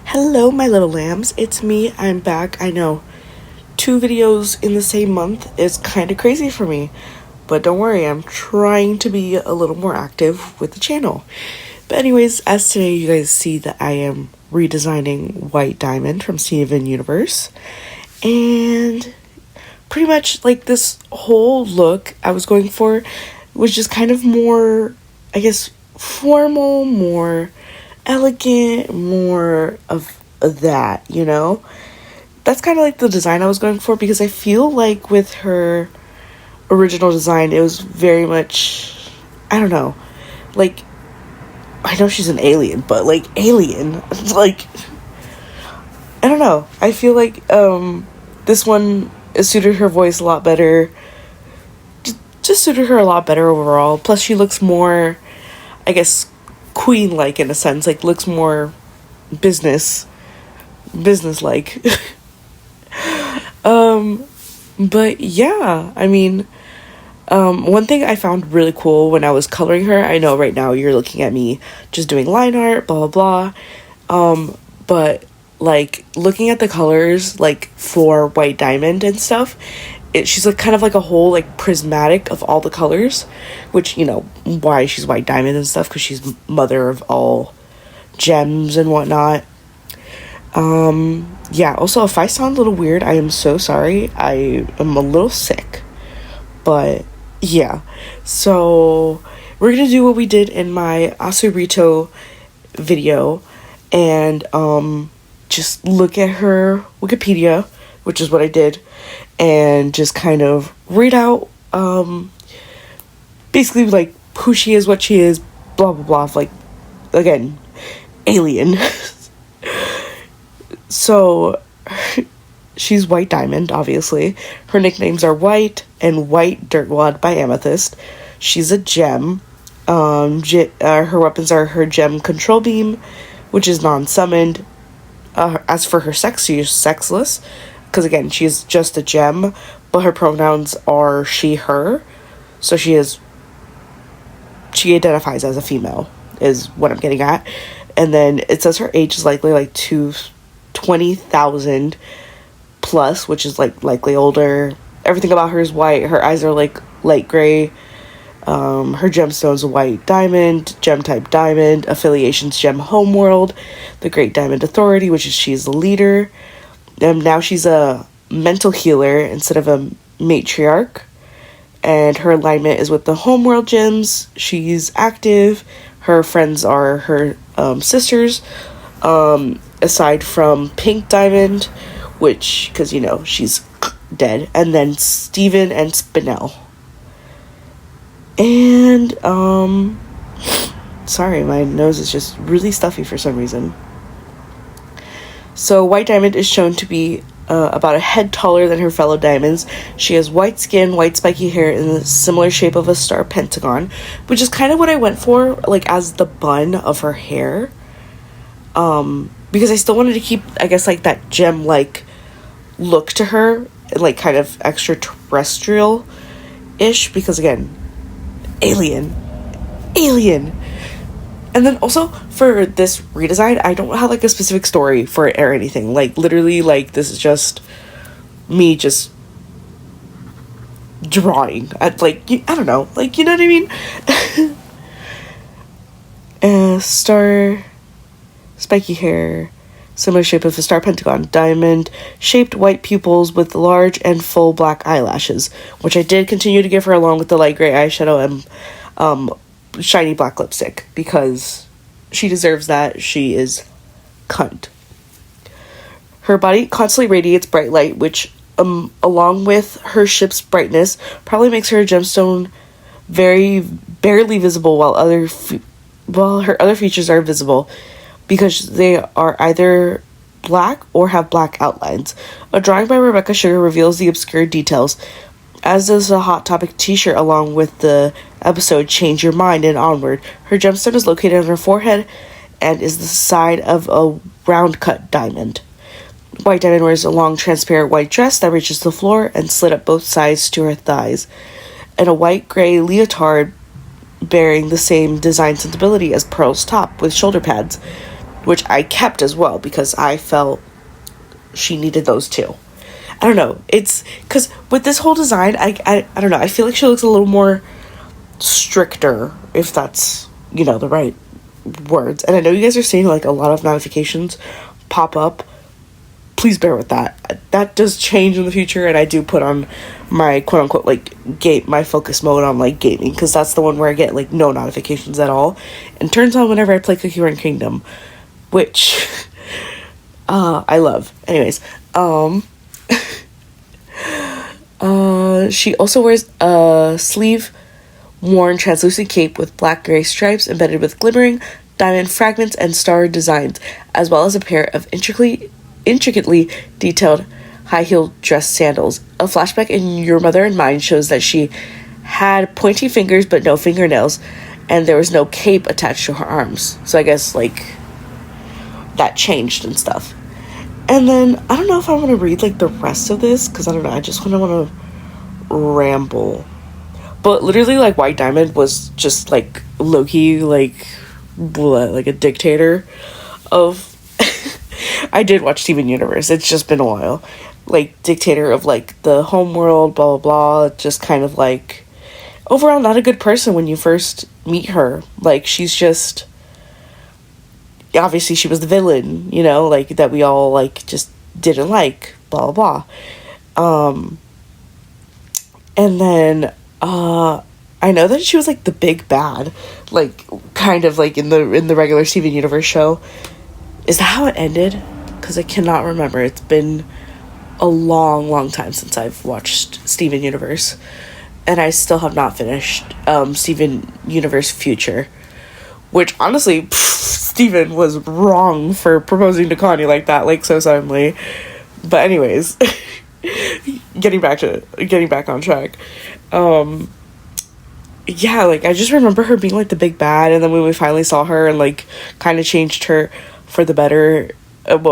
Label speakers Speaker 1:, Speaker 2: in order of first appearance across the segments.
Speaker 1: Hello, my little lambs. It's me. I'm back. I know 2 videos in the same month is kind of crazy for me, but don't worry, I'm trying to be a little more active with the channel. But anyways, as today you guys see that I am redesigning White Diamond from Steven Universe, and pretty much like this whole look I was going for was just kind of more, I guess, formal, more elegant, more of that, you know? That's kind of like the design I was going for, because I feel like with her original design, it was very much, I don't know, like, I know she's an alien, but like alien, like, I don't know. I feel like this one suited her voice a lot better, just suited her a lot better overall. Plus she looks more, I guess, queen-like in a sense, like looks more business-like. But yeah, I mean, one thing I found really cool when I was coloring her, I know right now you're looking at me just doing line art, blah, blah, blah, but like looking at the colors, like for White Diamond and stuff, she's like kind of like a whole like prismatic of all the colors, which, you know, why she's White Diamond and stuff, because she's mother of all gems and whatnot. Yeah, also, if I sound a little weird, I am so sorry. I am a little sick, but yeah. So we're gonna do what we did in my Asurito video and just look at her Wikipedia, which is what I did, and just kind of read out basically like who she is, what she is, blah blah blah, like, again, alien. So she's White Diamond, obviously. Her nicknames are White and White Dirtwad by Amethyst. She's a gem. Her weapons are her gem control beam, which is non-summoned. As for her sex, she is sexless, because again, she's just a gem, but her pronouns are she, her. So she identifies as a female, is what I'm getting at. And then it says her age is likely like 20,000 plus, which is like likely older. Everything about her is white. Her eyes are like light gray. Her gemstone's a white diamond, gem type diamond, affiliations gem homeworld, the Great Diamond Authority, which is she's the leader. Now she's a mental healer instead of a matriarch, and her alignment is with the homeworld gems. She's active. Her friends are her sisters, aside from Pink Diamond, which, because, you know, she's dead, and then Steven and Spinel. And, sorry, my nose is just really stuffy for some reason. So White Diamond is shown to be about a head taller than her fellow diamonds. She has white skin, white spiky hair in the similar shape of a star pentagon, which is kind of what I went for, like, as the bun of her hair. Because I still wanted to keep, I guess, like, that gem-like look to her, like, kind of extraterrestrial-ish, because, again, alien. And then also, for this redesign, I don't have, like, a specific story for it or anything. Like, literally, like, this is just me just drawing. At, like, I don't know. Like, you know what I mean? Star, spiky hair, similar shape of a star pentagon, diamond-shaped white pupils with large and full black eyelashes, which I did continue to give her along with the light gray eyeshadow and, shiny black lipstick, because she deserves that. She is cunt. Her body constantly radiates bright light, which along with her ship's brightness probably makes her gemstone very barely visible, while her other features are visible because they are either black or have black outlines. A drawing by Rebecca Sugar reveals the obscure details, as does a Hot Topic t-shirt along with the episode Change Your Mind and Onward. Her gemstone is located on her forehead and is the side of a round cut diamond. White Diamond wears a long, transparent white dress that reaches the floor and slit up both sides to her thighs, and a white-gray leotard bearing the same design sensibility as Pearl's top with shoulder pads, which I kept as well because I felt she needed those too. I don't know. It's because with this whole design, I don't know. I feel like she looks a little more stricter, if that's, the right words. And I know you guys are seeing like a lot of notifications pop up. Please bear with that. That does change in the future, and I do put on my quote unquote like my focus mode on like gaming, because that's the one where I get like no notifications at all, and turns on whenever I play Cookie Run Kingdom, which I love. Anyways, she also wears a sleeve worn translucent cape with black gray stripes embedded with glimmering diamond fragments and star designs, as well as a pair of intricately detailed high-heeled dress sandals. A flashback in Your Mother and Mine shows that she had pointy fingers but no fingernails, and there was no cape attached to her arms. So I guess like that changed and stuff. And then I don't know if I want to read like the rest of this, because I don't know, I just want to ramble. But literally, like, White Diamond was just like low-key like a dictator of I did watch Steven Universe. It's just been a while. Like, dictator of, like, the home world, blah, blah, blah. Just kind of, like, overall not a good person when you first meet her. Like, she's just... Obviously, she was the villain, like, that we all, like, just didn't like, blah, blah, blah. And then, I know that she was, like, the big bad. Like, kind of, like, in the regular Steven Universe show. Is that how it ended? Because I cannot remember. It's been a long, long time since I've watched Steven Universe. And I still have not finished Steven Universe Future. Which, honestly, Steven was wrong for proposing to Connie like that, like, so suddenly. But anyways, getting back on track. Yeah, like, I just remember her being, like, the big bad. And then when we finally saw her and, like, kind of changed her for the better,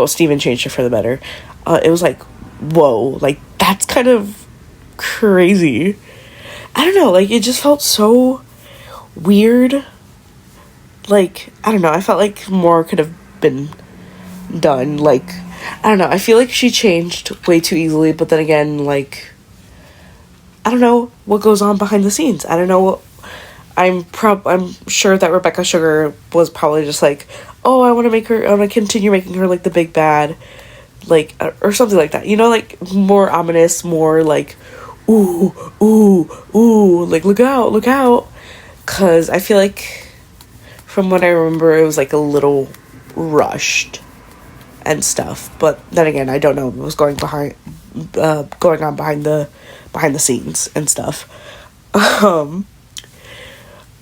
Speaker 1: Steven changed her for the better, it was like, whoa, like, that's kind of crazy. I don't know, like, it just felt so weird. Like, I don't know, I felt like more could have been done. Like, I don't know, I feel like she changed way too easily, but then again, like, I don't know what goes on behind the scenes. I don't know. I'm sure that Rebecca Sugar was probably just like, oh, I want to continue making her, like, the big bad, like, or something like that. Like, more ominous, more, like, ooh, like, look out. Because I feel like, from what I remember, it was, like, a little rushed and stuff. But then again, I don't know what was going on behind the scenes and stuff.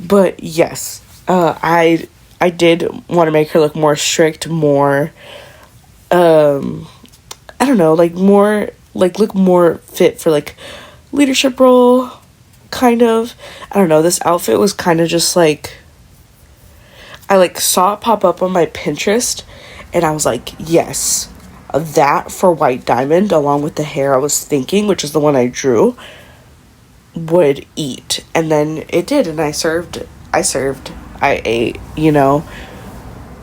Speaker 1: But yes, I did want to make her look more strict, more, I don't know, like, more, like, look more fit for, like, leadership role, kind of. I don't know, this outfit was kind of just, like, I, like, saw it pop up on my Pinterest, and I was like, yes, that for White Diamond, along with the hair I was thinking, which is the one I drew, would eat. And then it did, and I ate,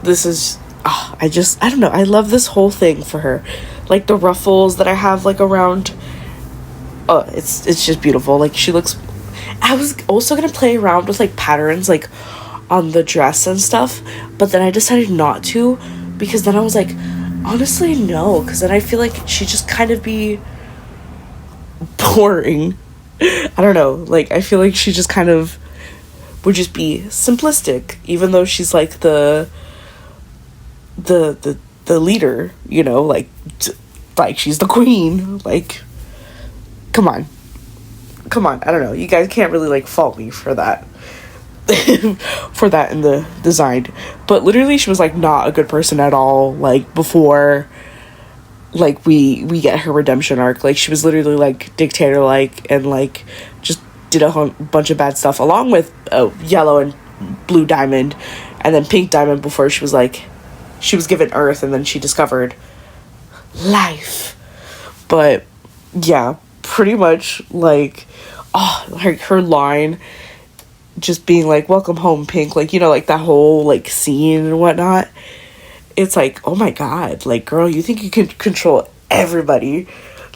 Speaker 1: this is, I don't know, I love this whole thing for her. Like, the ruffles that I have, like, around, it's just beautiful. Like, she looks, I was also gonna play around with, like, patterns, like, on the dress and stuff, but then I decided not to, because then I was like, honestly, no, because then I feel like she'd just kind of be boring. I don't know, like, I feel like she just kind of would just be simplistic, even though she's, like, the leader, like, she's the queen, like, come on, I don't know, you guys can't really, like, fault me for that, for that in the design, but literally she was, like, not a good person at all, like, before, like, we get her redemption arc. Like, she was literally, like, dictator-like, and, like, just did a bunch of bad stuff, along with Yellow and Blue Diamond, and then Pink Diamond before she was, like, she was given Earth, and then she discovered, life. But yeah, pretty much like, oh, her line just being like, welcome home, Pink, like, you know, like that whole like scene and whatnot. It's like, oh my god, like, girl, you think you can control everybody?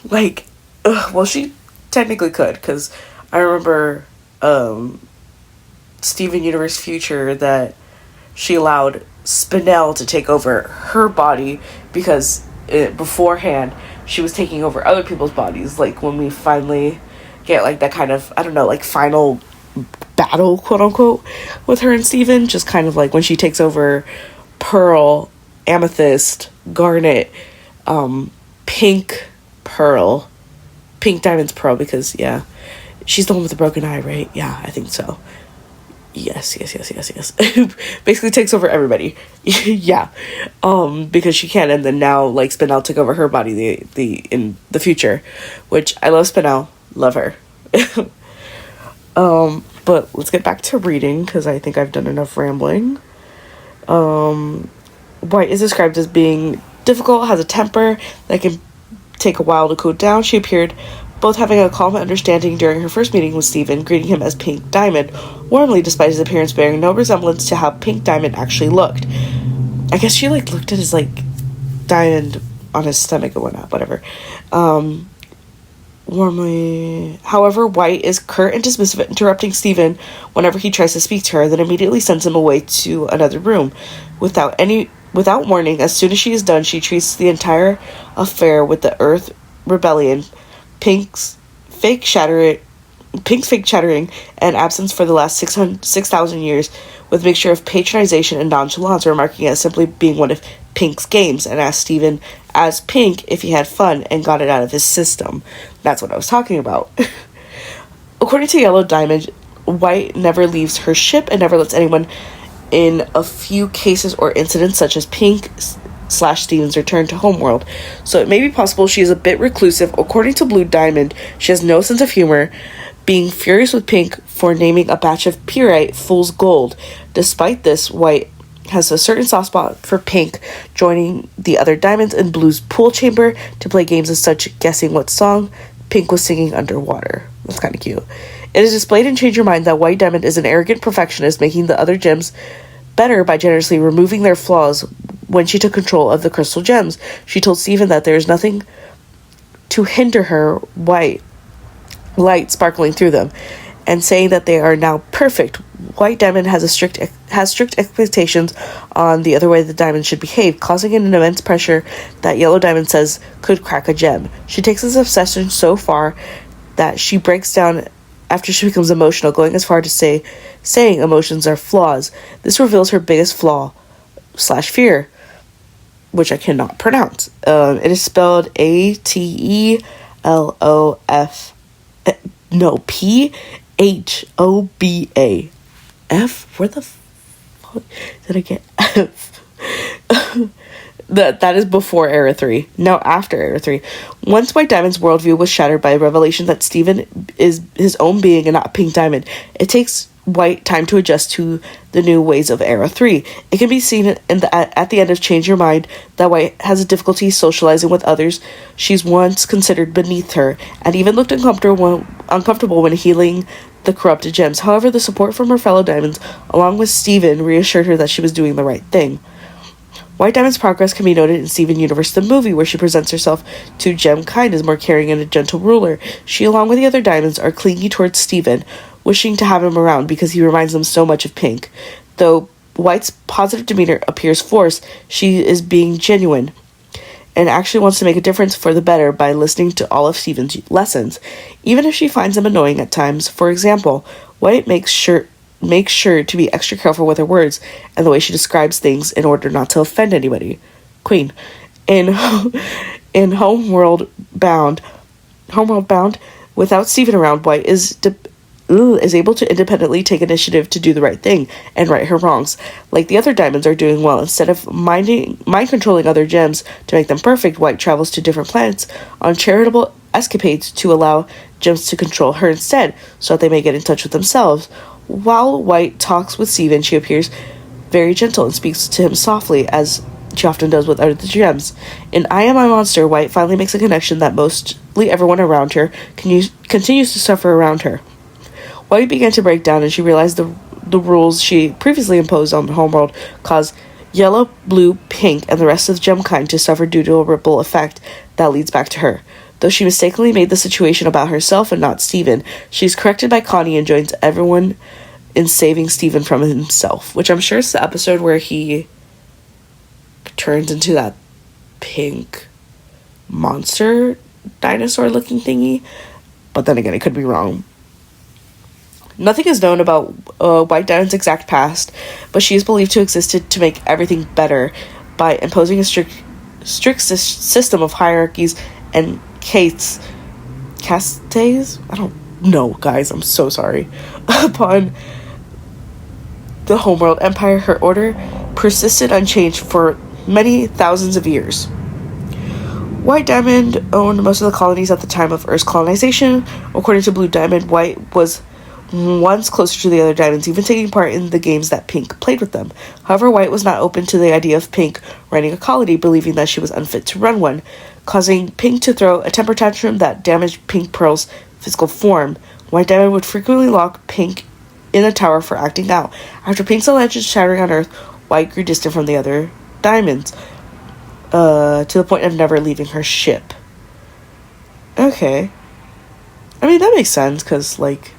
Speaker 1: Like, well, she technically could, because I remember Steven Universe Future that she allowed Spinel to take over her body because beforehand she was taking over other people's bodies. Like, when we finally get like that kind of, I don't know, like final battle, quote unquote, with her and Steven, just kind of like when she takes over Pearl, Amethyst, Garnet, Pink, Pearl, Pink, Diamond's Pearl, because yeah, she's the one with the broken eye, right? Yeah, I think so. Yes. Basically takes over everybody. Yeah. Because she can, and then now like Spinel took over her body in the future, which I love Spinel. Love her. But let's get back to reading, because I think I've done enough rambling. White is described as being difficult, has a temper that can take a while to cool down. She appeared both having a calm understanding during her first meeting with Steven, greeting him as Pink Diamond, warmly despite his appearance bearing no resemblance to how Pink Diamond actually looked. I guess she like looked at his like diamond on his stomach and whatnot, whatever. Warmly. However, White is curt and dismissive, interrupting Steven whenever he tries to speak to her, then immediately sends him away to another room. Without warning, as soon as she is done, she treats the entire affair with the Earth Rebellion, Pink's fake shattering and absence for the last 6,000 years with a mixture of patronization and nonchalance, remarking it as simply being one of Pink's games, and asked Steven as Pink if he had fun and got it out of his system. That's what I was talking about. According to Yellow Diamond, White never leaves her ship and never lets anyone in a few cases or incidents such as Pink / Steven's return to Homeworld. So it may be possible she is a bit reclusive. According to Blue Diamond, she has no sense of humor, being furious with Pink for naming a batch of pyrite fool's gold. Despite this, White has a certain soft spot for Pink, joining the other Diamonds in Blue's pool chamber to play games as such, guessing what song Pink was singing underwater. That's kind of cute. It is displayed in Change Your Mind that White Diamond is an arrogant perfectionist, making the other gems better by generously removing their flaws. When she took control of the crystal gems, she told Steven that there is nothing to hinder her white light sparkling through them, and saying that they are now perfect. White Diamond has strict expectations on the other way the diamond should behave, causing an immense pressure that Yellow Diamond says could crack a gem. She takes this obsession so far that she breaks down after she becomes emotional, going as far to saying emotions are flaws. This reveals her biggest flaw / fear, which I cannot pronounce. It is spelled Atelof. No, Phoba. F? Where the fuck did I get F? That is before Era 3. No, after Era 3. Once White Diamond's worldview was shattered by a revelation that Steven is his own being and not Pink Diamond, it takes White time to adjust to the new ways of Era 3. It can be seen at the end of Change Your Mind that White has a difficulty socializing with others she's once considered beneath her, and even looked uncomfortable when healing the corrupted gems. However, the support from her fellow Diamonds, along with Steven, reassured her that she was doing the right thing. White Diamond's progress can be noted in Steven Universe the movie, where she presents herself to Gemkind as more caring and a gentle ruler. She, along with the other Diamonds, are clingy towards Steven, wishing to have him around because he reminds them so much of Pink. Though White's positive demeanor appears forced, she is being genuine and actually wants to make a difference for the better by listening to all of Steven's lessons, even if she finds them annoying at times. For example, White makes sure to be extra careful with her words and the way she describes things in order not to offend anybody. Queen. In Homeworld Bound, without Steven around, White is able to independently take initiative to do the right thing and right her wrongs, like the other Diamonds are doing well. Instead of mind controlling other gems to make them perfect, White travels to different planets on charitable escapades to allow gems to control her instead, so that they may get in touch with themselves. While White talks with Steven, she appears very gentle and speaks to him softly as she often does with other gems. In I Am My Monster, White finally makes a connection that mostly everyone around her continues to suffer around her. White began to break down, and she realized the rules she previously imposed on the homeworld caused yellow, blue, pink, and the rest of the gemkind to suffer due to a ripple effect that leads back to her. Though she mistakenly made the situation about herself and not Steven, she's corrected by Connie and joins everyone in saving Steven from himself, which I'm sure is the episode where he turns into that pink monster dinosaur looking thingy, but then again, it could be wrong. Nothing is known about White Diamond's exact past, but she is believed to have existed to make everything better by imposing a strict system of hierarchies and castes. I don't know, guys, I'm so sorry. Upon the homeworld empire, her order persisted unchanged for many thousands of years. White Diamond owned most of the colonies at the time of Earth's colonization. According to Blue Diamond, White was once closer to the other diamonds, even taking part in the games that Pink played with them. However, White was not open to the idea of Pink running a colony, believing that she was unfit to run one, causing Pink to throw a temper tantrum that damaged Pink Pearl's physical form. White Diamond would frequently lock Pink in a tower for acting out. After Pink's alleged shattering on Earth, White grew distant from the other diamonds, to the point of never leaving her ship. Okay. I mean, that makes sense, because, like,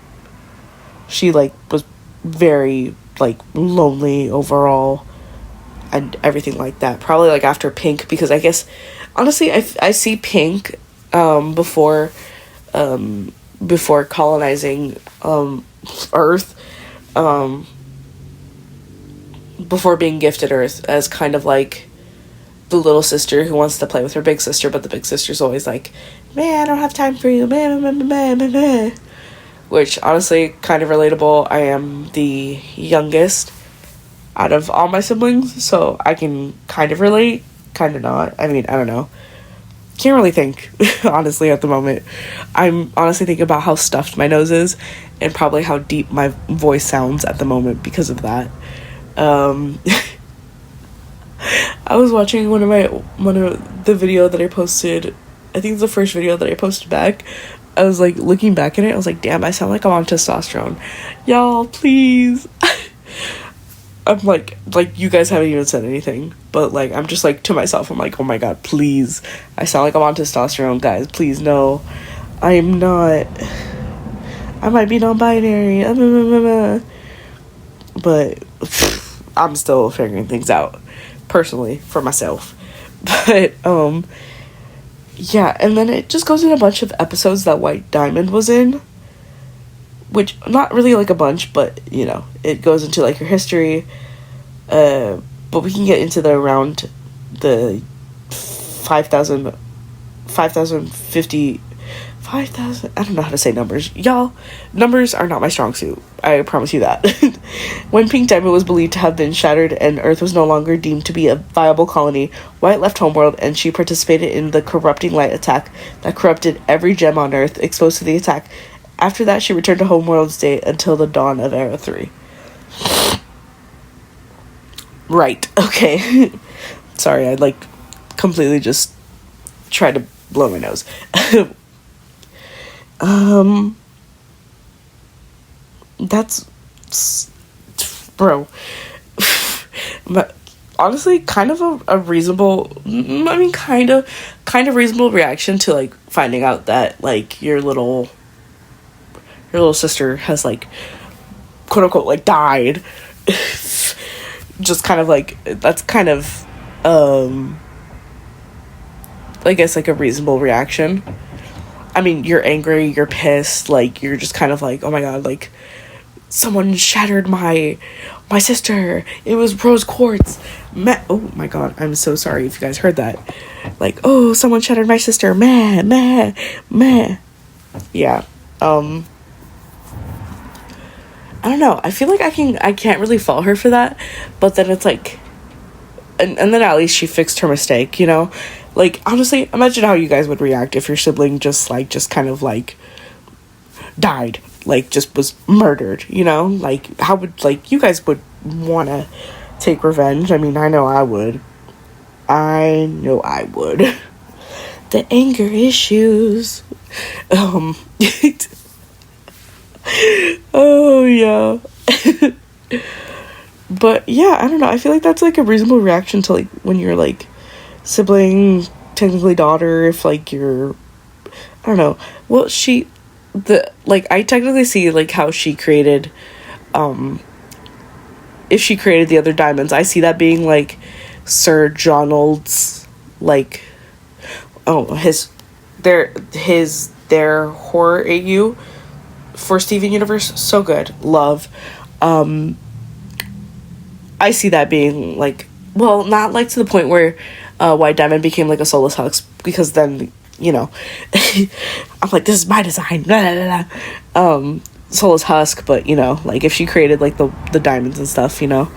Speaker 1: she, like, was very, like, lonely overall and everything like that. Probably, like, after Pink, because I guess, honestly, I see Pink, before colonizing, Earth, before being gifted Earth, as kind of, like, the little sister who wants to play with her big sister, but the big sister's always like, man, I don't have time for you, man. Which, honestly, kind of relatable. I am the youngest out of all my siblings, so I can kind of relate, kind of not. I mean, I don't know. Can't really think, honestly, at the moment. I'm honestly thinking about how stuffed my nose is, and probably how deep my voice sounds at the moment because of that. I was watching one of the video that I posted. I think it's the first video that I posted back. I was like looking back at it. I was like, damn, I sound like I'm on testosterone. Y'all, please. I'm like you guys haven't even said anything, but like I'm just like to myself. I'm like, oh my god, please. I sound like I'm on testosterone, guys. Please, no, I am not. I might be non-binary, but I'm still figuring things out. Personally, for myself. But yeah, and then it just goes in a bunch of episodes that White Diamond was in, which not really like a bunch, but you know, it goes into like her history, but we can get into around the 5,000, I don't know how to say numbers. Y'all, numbers are not my strong suit. I promise you that. When Pink Diamond was believed to have been shattered and Earth was no longer deemed to be a viable colony, White left Homeworld and she participated in the Corrupting Light attack that corrupted every gem on Earth exposed to the attack. After that, she returned to Homeworld's state until the dawn of Era 3. Right, okay. Sorry, I like completely just tried to blow my nose. That's, bro, but honestly, kind of a reasonable, I mean, kind of reasonable reaction to, like, finding out that, like, your little sister has, like, quote unquote, like, died. Just kind of, like, that's kind of, I guess, like, a reasonable reaction. I mean, you're angry, you're pissed, like, you're just kind of like, oh my god, like, someone shattered my sister, it was rose quartz, oh my god, I'm so sorry if you guys heard that, like, oh, someone shattered my sister, meh, yeah, I don't know, I feel like I can't really fault her for that, but then it's like, and then at least she fixed her mistake, you know? Like, honestly, imagine how you guys would react if your sibling just kind of, like, died. Like, just was murdered, you know? Like, how would, like, you guys would want to take revenge. I mean, I know I would. I know I would. The anger issues. Oh, yeah. But, yeah, I don't know. I feel like that's, like, a reasonable reaction to, like, when you're, like, sibling, technically daughter, if, like, you're... I don't know. Well, I technically see, like, how she created, if she created the other diamonds, I see that being, like, Sir Jonald's, like, their horror AU for Steven Universe, so good, love. I see that being, like, well, not, like, to the point where White Diamond became, like, a soulless husk, because then, you know, I'm like, this is my design, blah, blah, blah. Soulless husk, but, you know, like, if she created, like, the diamonds and stuff, you know,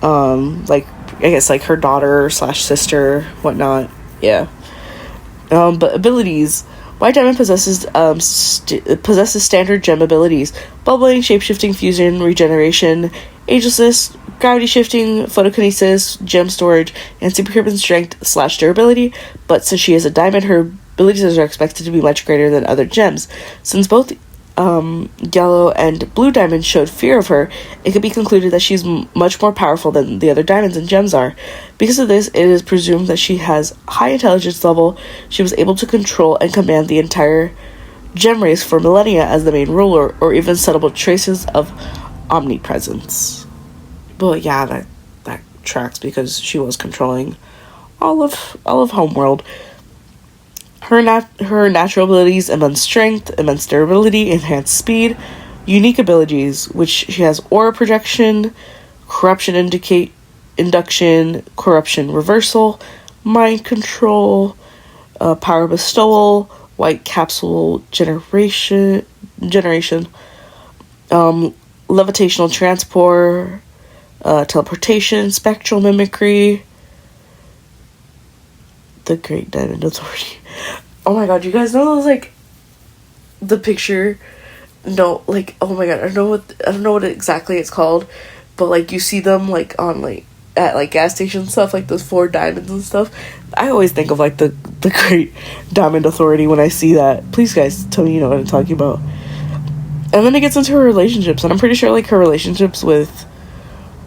Speaker 1: like, I guess, like, her daughter / sister, whatnot, yeah. But abilities. White Diamond possesses standard gem abilities: bubbling, shapeshifting, fusion, regeneration, agelessness, gravity shifting, photokinesis, gem storage, and superhuman strength / durability. But since she is a diamond, her abilities are expected to be much greater than other gems. Since both Yellow and Blue Diamond showed fear of her, it could be concluded that she's much more powerful than the other diamonds and gems are. Because of this, it is presumed that she has high intelligence level. She was able to control and command the entire gem race for millennia as the main ruler, or even subtle traces of omnipresence. Well, yeah, that tracks, because she was controlling all of Homeworld. Her natural abilities: immense strength, immense durability, enhanced speed. Unique abilities, which she has aura projection, corruption induction, corruption reversal, mind control, power bestowal, white capsule generation, levitational transport, teleportation, spectral mimicry, the Great Diamond Authority. Oh my god, you guys know those, like, the picture? No, like, oh my god, I don't know what exactly it's called, but, like, you see them, like, on, like, at, like, gas stations and stuff, like, those 4 diamonds and stuff. I always think of, like, the Great Diamond Authority when I see that. Please, guys, tell me you know what I'm talking about. And then it gets into her relationships, and I'm pretty sure, like, her relationships with,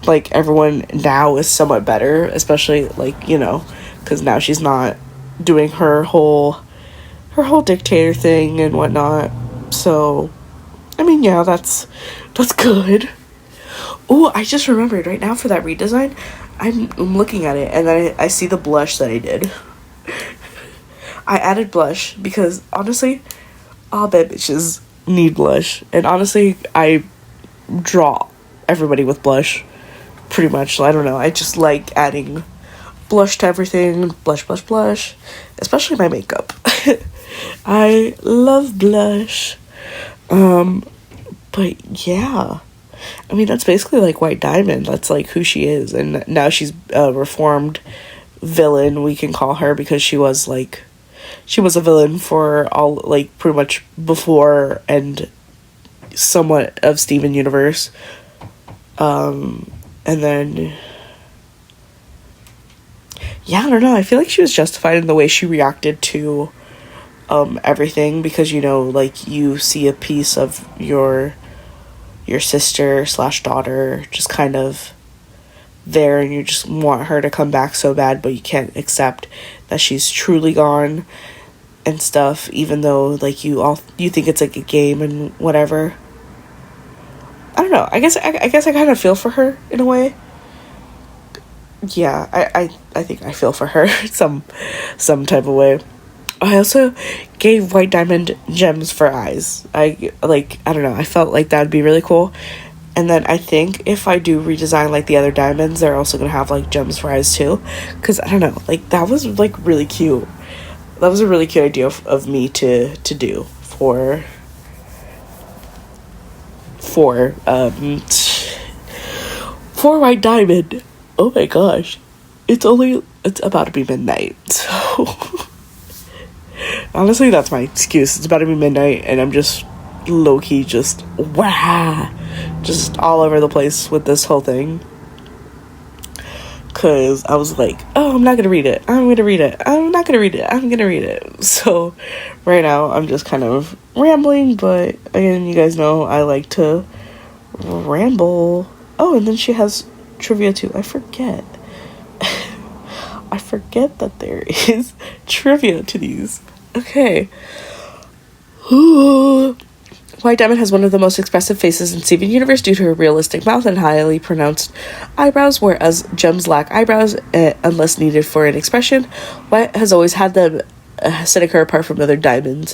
Speaker 1: like, everyone now is somewhat better, especially, like, you know, because now she's not doing her whole dictator thing and whatnot. So, I mean, yeah, that's good. Oh, I just remembered right now for that redesign, I'm looking at it, and then I see the blush that I did. I added blush because, honestly, all bad bitches need blush. And honestly, I draw everybody with blush, pretty much. I don't know, I just like adding blush to everything. Blush, blush, blush. Especially my makeup. I love blush. But yeah. I mean, that's basically, like, White Diamond. That's, like, who she is. And now she's a reformed villain, we can call her, because she was a villain for all, like, pretty much before and somewhat of Steven Universe. And then... yeah, I don't know. I feel like she was justified in the way she reacted to everything, because, you know, like, you see a piece of your sister / daughter just kind of there, and you just want her to come back so bad, but you can't accept that she's truly gone and stuff, even though, like, you think it's, like, a game and whatever. I don't know. I guess I kind of feel for her in a way. Yeah, I think I feel for her some type of way. I also gave White Diamond gems for eyes. I don't know, I felt like that would be really cool. And then I think if I do redesign, like, the other diamonds, they're also gonna have, like, gems for eyes too. Because, I don't know, like, that was, like, really cute. That was a really cute idea of me to do for White Diamond. Oh my gosh. It's about to be midnight, so... honestly, that's my excuse. It's about to be midnight, and I'm just low-key just all over the place with this whole thing. because I was like, oh, I'm not gonna read it. I'm gonna read it. I'm not gonna read it. I'm gonna read it. So right now I'm just kind of rambling, but again, you guys know I like to ramble. Oh, and then she has trivia too. I forget. I forget that there is trivia to these. Okay. White Diamond has one of the most expressive faces in Steven Universe due to her realistic mouth and highly pronounced eyebrows, whereas gems lack eyebrows unless needed for an expression. White has always had them, setting her apart from other diamonds.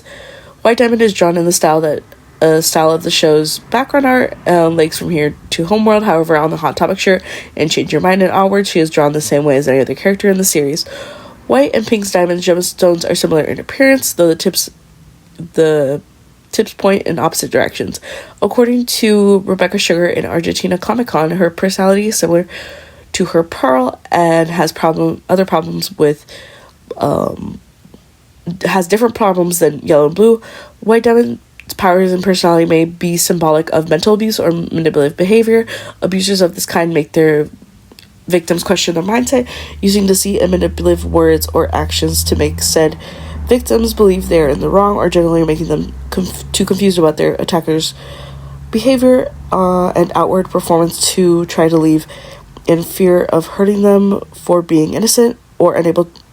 Speaker 1: White Diamond is drawn in the style of the show's background art, Lakes from Here to Homeworld. However, on the Hot Topic shirt and Change Your Mind and onward, she is drawn the same way as any other character in the series. White and Pink's diamond gemstones are similar in appearance, though the tips point in opposite directions. According to Rebecca Sugar in Argentina Comic Con, her personality is similar to her pearl and has different problems than yellow and blue. White Diamond's powers and personality may be symbolic of mental abuse or manipulative behavior. Abusers of this kind make their victims question their mindset, using deceit and manipulative words or actions to make said victims believe they are in the wrong, or generally making them too confused about their attackers' behavior and outward performance to try to leave in fear of hurting them for being innocent or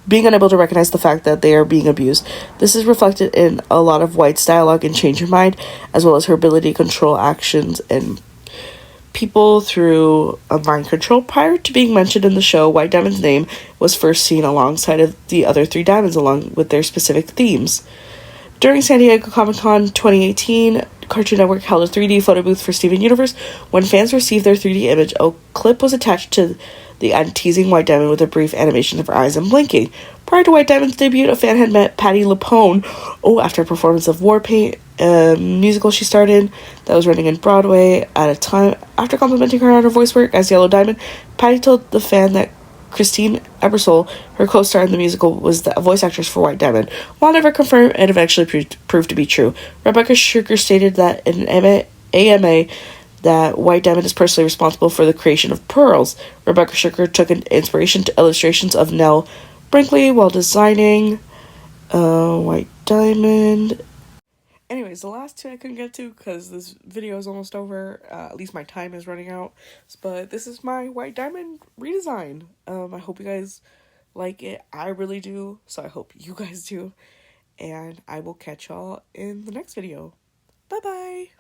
Speaker 1: being unable to recognize the fact that they are being abused. This is reflected in a lot of White's dialogue in Change Your Mind, as well as her ability to control actions and people through a mind control. Prior to being mentioned in the show, White Diamond's name was first seen alongside of the other three diamonds along with their specific themes. During San Diego Comic-Con 2018, Cartoon Network held a 3D photo booth for Steven Universe. When fans received their 3D image, a clip was attached to the end teasing White Diamond with a brief animation of her eyes and blinking. Prior to White Diamond's debut, a fan had met Patti LuPone after a performance of Warpaint, a musical she starred in that was running in Broadway at a time. After complimenting her on her voice work as Yellow Diamond, Patti told the fan that Christine Ebersole, her co-star in the musical, was the voice actress for White Diamond. While never confirmed, it eventually proved to be true. Rebecca Sugar stated that in an AMA that White Diamond is personally responsible for the creation of pearls. Rebecca Sugar took an inspiration to illustrations of Nell Brinkley while designing White Diamond. Anyways, the last two I couldn't get to because this video is almost over. At least my time is running out. But this is my White Diamond redesign. I hope you guys like it. I really do. So I hope you guys do. And I will catch y'all in the next video. Bye-bye.